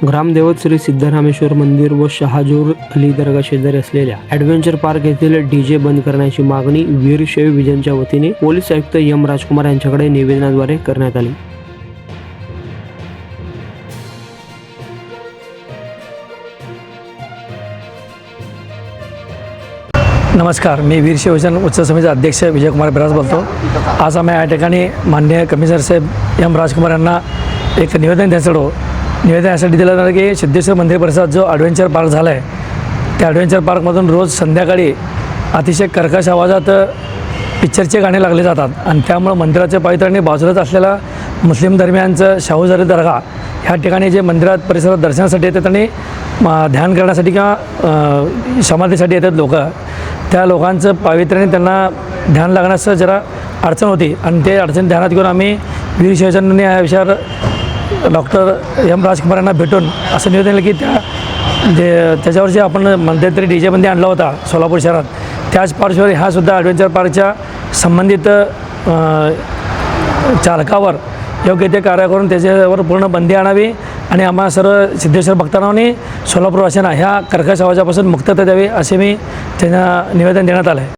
ग्रामदैवत श्री सिद्धरामेश्वर मंदिर व शहाजूर अली दर्गा शेजारी असलेल्या ॲडव्हेंचर पार्क येथील डीजे बंद करण्याची मागणी वीरशैव विजनच्या वतीने पोलीस आयुक्त एम राजकुमार यांच्याकडे निवेदनाद्वारे करण्यात आली। नमस्कार, मी वीरशैव विजन उच्च समितीचे अध्यक्ष विजयकुमार बिराज बोलतो। आज आम्ही या ठिकाणी माननीय कमिशनर साहेब एम राजकुमार यांना एक निवेदन यासाठी दिलं जातं की सिद्धेश्वर मंदिर परिसरात जो ॲडव्हेंचर पार्क झाला आहे त्या ॲडव्हेंचर पार्कमधून रोज संध्याकाळी अतिशय कर्कश आवाजात पिक्चरचे गाणे लागले जातात आणि त्यामुळे मंदिराच्या पावित्र्याने बाजूलाच असलेला मुस्लिम धर्मियांचं शाहूजारी दर्गा ह्या ठिकाणी जे मंदिरात परिसरात दर्शनासाठी येतात आणि ध्यान करण्यासाठी किंवा समाधीसाठी येतात लोक, त्या लोकांचं पावित्र्याने त्यांना ध्यान लागण्यास जरा अडचण होती आणि ते अडचण ध्यानात घेऊन आम्ही वीरशैवांनी या विषयावर डॉक्टर एम राजकुमार यांना भेटून असं निवेदन दिलं की त्याच्यावर जे आपण मध्यंतरी डी जे बंदी आणला होता सोलापूर शहरात, त्याच पार्श्वभूमीवर हा सुद्धा ॲडव्हेंचर पार्कच्या संबंधित चालकावर योग्य ते कार्य करून त्याच्यावर पूर्ण बंदी आणावी आणि आम्हा सर्व सिद्धेश्वर भक्तांनी सोलापूरवासियांना ह्या कर्कश आवाजापासून मुक्तता द्यावी असे मी त्यांना निवेदन देण्यात आलं आहे।